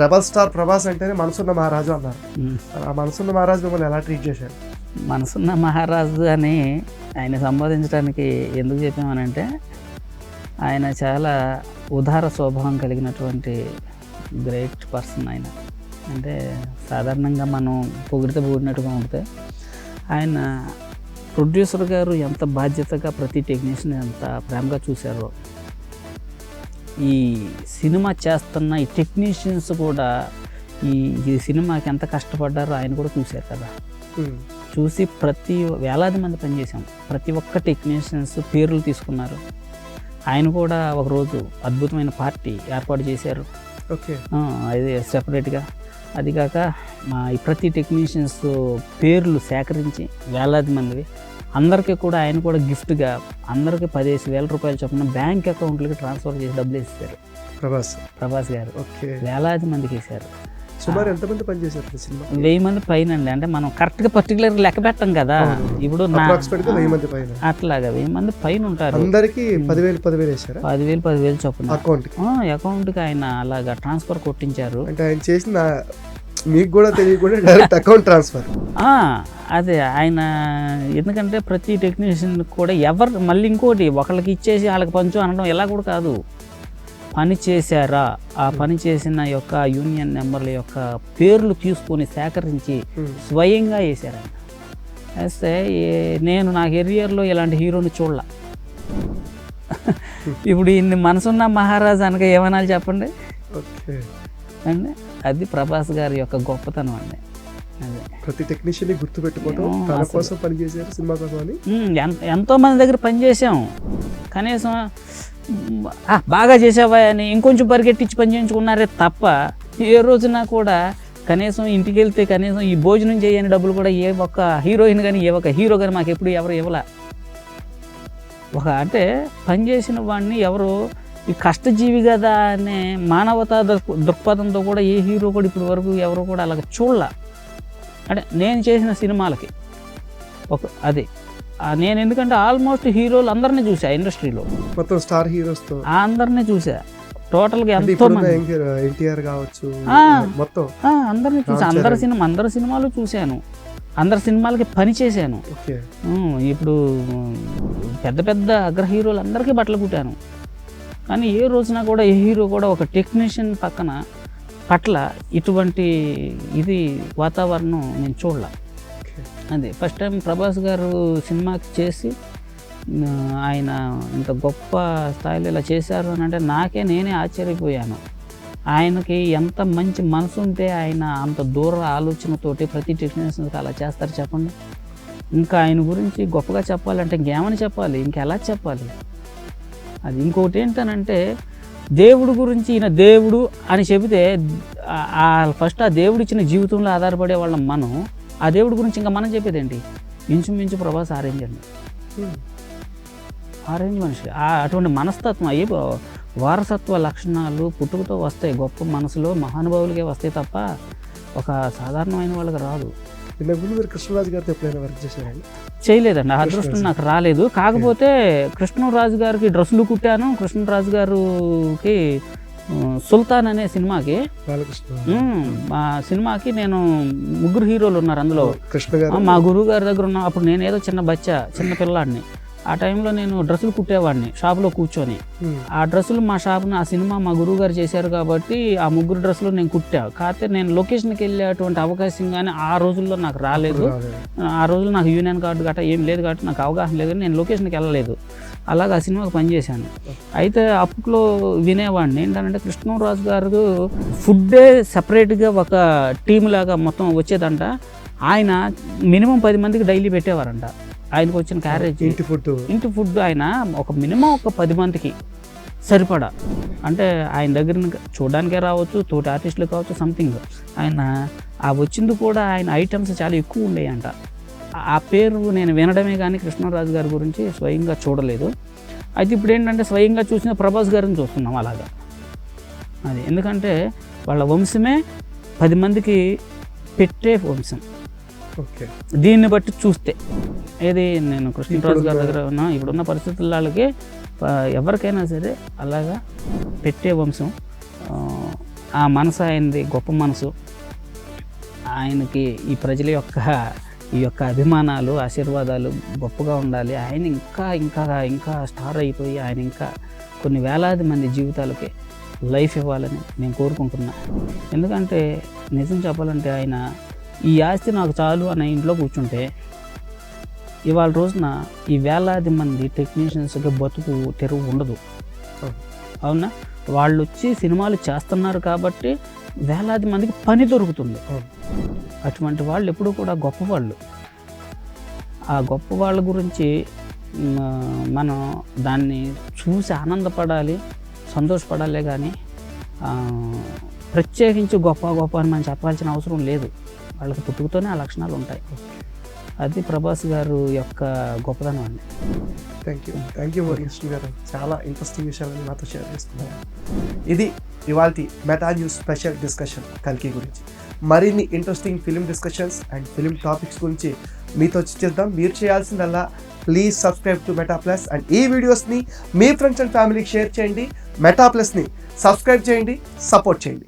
Rebel star Prabhas అంటేనే మనసున్న మహారాజు అన్నారు. ఆ మనసున్న మహారాజు మిమ్మల్ని ఎలా ట్రీట్ చేశారు? మనసున్న మహారాజు అని ఆయన సంబోధించడానికి ఎందుకు చెప్పామనంటే, ఆయన చాలా ఉదార స్వభావం కలిగినటువంటి గ్రేట్ పర్సన్ ఆయన. అంటే సాధారణంగా మనం పొగిడితే పొగిడినట్టుగా ఉంటే, ఆయన ప్రొడ్యూసర్ గారు ఎంత బాధ్యతగా ప్రతి టెక్నీషియన్ ఎంత ప్రేమగా చూశారో, ఈ సినిమా చేస్తున్న ఈ టెక్నీషియన్స్ కూడా ఈ సినిమాకి ఎంత కష్టపడ్డారో ఆయన కూడా చూశారు కదా. చూసి వేలాది మంది పనిచేసాం, ప్రతి ఒక్క టెక్నీషియన్స్ పేర్లు తీసుకున్నారు. ఆయన కూడా ఒకరోజు అద్భుతమైన పార్టీ ఏర్పాటు చేశారు. ఓకే, అది సెపరేట్గా. అది కాక ఈ ప్రతి టెక్నీషియన్స్ పేర్లు సేకరించి వేలాది మందివి అందరికీ కూడా ఆయన కూడా గిఫ్ట్గా అందరికీ 15,000 రూపాయలు చొప్పున బ్యాంక్ అకౌంట్లకి ట్రాన్స్ఫర్ చేసి డబ్బులు వేసేసారు ప్రభాస్ గారు. ఓకే, వేలాది మందికి వేసారు. సుమారు ఎంతమంది పనిచేశారు సినిమా? 1000 మంది పైన అండి. అంటే మనం కరెక్ట్గా పర్టికులర్ లెక్క పెట్టాం కదా. ఇప్పుడు అట్లాగా 1000 మంది పైన ఉంటారు. అందరికి 10,000 వేసారు. 10,000 చొప్పున అకౌంట్కి ఆయన అలాగా ట్రాన్స్ఫర్ కొట్టించారు. అంటే ఆయన చేసిన మీకు కూడా తెలియకుండా డైరెక్ట్ అకౌంట్ ట్రాన్స్ఫర్. అదే ఆయన, ఎందుకంటే ప్రతి టెక్నీషియన్ కూడా మళ్ళీ ఇంకోటి ఒకళ్ళకి ఇచ్చేసి వాళ్ళకి పంచు అనడం ఎలా కూడా కాదు. పని చేశారా, ఆ పని చేసిన యొక్క యూనియన్ నెంబర్ల యొక్క పేర్లు తీసుకొని సేకరించి స్వయంగా వేశారు ఆయన. వేస్తే నేను నా కెరియర్లో ఇలాంటి హీరోని చూడలే. ఇప్పుడు ఇన్ని మనసున్న మహారాజు అనగా ఏమనాలి చెప్పండి అండి. అది ప్రభాస్ గారి యొక్క గొప్పతనం అండి. ప్రతి టెక్నీషియన్ గుర్తుపెట్టుకోవడం, తన కోసం పనిచేశారు, సినిమా కోసం అని. ఎంతో మంది దగ్గర పనిచేసాం. కనీసం బాగా చేసావా అని ఇంకొంచెం పరిగెట్టించి పని చేయించుకున్నారే తప్ప ఏ రోజున కూడా కనీసం ఇంటికి వెళ్తే కనీసం ఈ భోజనం చేయని డబ్బులు కూడా ఏ ఒక్క హీరోయిన్ కానీ ఏ ఒక్క హీరో కానీ మాకు ఎప్పుడు ఎవరు ఇవ్వలే. అంటే పనిచేసిన వాడిని ఎవరు ఈ కష్టజీవి కదా అనే మానవతా దృక్పథంతో కూడా ఏ హీరో కూడా ఇప్పటి వరకు ఎవరు కూడా అలాగ చూడలే. అంటే నేను చేసిన సినిమాలకి అది నేను, ఎందుకంటే ఆల్మోస్ట్ హీరోలు అందరినీ చూసా ఇండస్ట్రీలో, మొత్తం స్టార్ హీరోస్తో అందరినీ చూసా. టోటల్గా ఎంతో మంది, ఎన్టీఆర్ కావచ్చు, మొత్తం అందరినీ చూసా. అందరి సినిమాలు చూశాను, అందరి సినిమాలకి పని చేశాను. ఇప్పుడు పెద్ద పెద్ద అగ్ర హీరోలు అందరికీ బట్టలు కుట్టాను. కానీ ఏ రోజున కూడా ఏ హీరో కూడా ఒక టెక్నీషియన్ పట్ల ఇటువంటి వాతావరణం నేను చూడలే. అదే ఫస్ట్ టైం ప్రభాస్ గారు సినిమాకి చేసి ఆయన ఇంత గొప్ప స్థాయిలో ఇలా చేశారు అని అంటే నేనే ఆశ్చర్యపోయాను. ఆయనకి ఎంత మంచి మనసు ఉంటే ఆయన అంత దూర ఆలోచనతోటి ప్రతి టెక్నీషియన్స్కి అలా చేస్తారు చెప్పండి. ఇంకా ఆయన గురించి గొప్పగా చెప్పాలంటే ఇంకేమని చెప్పాలి, ఇంకెలా చెప్పాలి? అది ఇంకోటి ఏంటనంటే, దేవుడు గురించి ఈయన దేవుడు అని చెబితే ఫస్ట్ ఆ దేవుడు ఇచ్చిన జీవితంలో ఆధారపడే వాళ్ళం మనం. ఆ దేవుడి గురించి ఇంకా మనం చెప్పేది ఏంటి? ఇంచుమించు ప్రభాస్ ఆరెంజ్ మనిషి. అటువంటి మనస్తత్వం, వారసత్వ లక్షణాలు పుట్టుకతో వస్తాయి. గొప్ప మనసులో మహానుభావులకే వస్తాయి తప్ప ఒక సాధారణమైన వాళ్ళకి రాదు. కృష్ణరాజు గారితో ఎప్పుడైనా వర్క్ చేశారండి? చేయలేదండి, ఆ అదృష్టం నాకు రాలేదు. కాకపోతే కృష్ణరాజు గారికి డ్రెస్సులు కుట్టాను. కృష్ణరాజు గారికి సుల్తాన్ అనే సినిమాకి, మా సినిమాకి నేను 3 హీరోలు ఉన్నారు అందులో. మా గురువు గారి దగ్గర ఉన్న అప్పుడు నేను ఏదో చిన్న పిల్లాడిని. ఆ టైంలో నేను డ్రెస్సులు కుట్టేవాడిని షాప్లో కూర్చొని. ఆ డ్రెస్సులు మా షాప్ని ఆ సినిమా మా గురువు గారు చేశారు కాబట్టి ఆ 3 డ్రెస్సులు నేను కుట్టా. కాకపోతే నేను లొకేషన్కి వెళ్ళేటువంటి అవకాశం కానీ ఆ రోజుల్లో నాకు రాలేదు. ఆ రోజుల్లో నాకు యూనియన్ కార్డు గట్రా ఏం లేదు కాబట్టి నాకు అవగాహన లేదు, నేను లొకేషన్కి వెళ్ళలేదు. అలాగే ఆ సినిమాకి పనిచేశాను. అయితే అప్పట్లో వినేవాడిని ఏంటంటే, కృష్ణరాజు గారు ఫుడ్డే సపరేట్గా ఒక టీం లాగా మొత్తం వచ్చేదంట. ఆయన మినిమం 10 మందికి డైలీ పెట్టేవారంట. ఆయనకు వచ్చిన క్యారేజ్ ఇంటి ఫుడ్ ఆయన మినిమం ఒక 10 మందికి సరిపడా. అంటే ఆయన దగ్గర చూడడానికే రావచ్చు, తోటి ఆర్టిస్టులు కావచ్చు, సంథింగ్. ఆయన వచ్చింది కూడా ఆయన ఐటమ్స్ చాలా ఎక్కువ ఉండేయంట. ఆ పేరు నేను వినడమే కానీ కృష్ణరాజు గారి గురించి స్వయంగా చూడలేదు. అయితే ఇప్పుడు ఏంటంటే స్వయంగా చూసిన ప్రభాస్ గారిని చూస్తున్నాం అలాగా. అది ఎందుకంటే వాళ్ళ వంశమే 10 మందికి పెట్టే వంశం. దీన్ని బట్టి చూస్తే నేను కృష్ణరాజు గారి దగ్గర ఇప్పుడున్న పరిస్థితుల వాళ్ళకి ఎవరికైనా సరే అలాగా పెట్టే వంశం ఆ మనసు ఆయనది గొప్ప మనసు. ఆయనకి ఈ ప్రజల యొక్క ఈ యొక్క అభిమానాలు, ఆశీర్వాదాలు గొప్పగా ఉండాలి. ఆయన ఇంకా ఇంకా ఇంకా స్టార్ అయిపోయి ఆయన ఇంకా కొన్ని వేలాది మంది జీవితాలకి లైఫ్ ఇవ్వాలని నేను కోరుకుంటున్నా. ఎందుకంటే నిజం చెప్పాలంటే ఆయన ఈ ఆస్తి నాకు చాలు అనే ఇంట్లో కూర్చుంటే ఇవాళ రోజున ఈ వేలాది మంది టెక్నీషియన్స్కి బతుకు తెరువు ఉండదు. అవునా? వాళ్ళు వచ్చి సినిమాలు చేస్తున్నారు కాబట్టి వేలాది మందికి పని దొరుకుతుంది. అటువంటి వాళ్ళు ఎప్పుడూ కూడా గొప్పవాళ్ళు. ఆ గొప్ప వాళ్ళ గురించి మనం దాన్ని చూసి ఆనందపడాలి, సంతోషపడాలే కానీ ప్రత్యేకించి గొప్ప గొప్ప అని మనం చెప్పాల్సిన అవసరం లేదు. వాళ్ళకి పుట్టుకతోనే ఆ లక్షణాలు ఉంటాయి. అది ప్రభాస్ గారు యొక్క గొప్పదనం అండి. థ్యాంక్ యూ మురుగేశ్వర గారు, చాలా ఇంట్రెస్టింగ్ విషయాలని నాతో షేర్ చేసుకున్నారు. ఇది ఇవాల్టి మెటా న్యూస్ స్పెషల్ డిస్కషన్ కల్కి గురించి. మరిన్ని interesting film discussions and film topics గురించి మీతో చేద్దాం. మీరు చేయాల్సిందల్లా please subscribe to meta plus and ఈ వీడియోస్ని మీ ఫ్రెండ్స్ అండ్ ఫ్యామిలీకి షేర్ చేయండి. మెటా ప్లస్ని సబ్స్క్రైబ్ చేయండి, సపోర్ట్ చేయండి.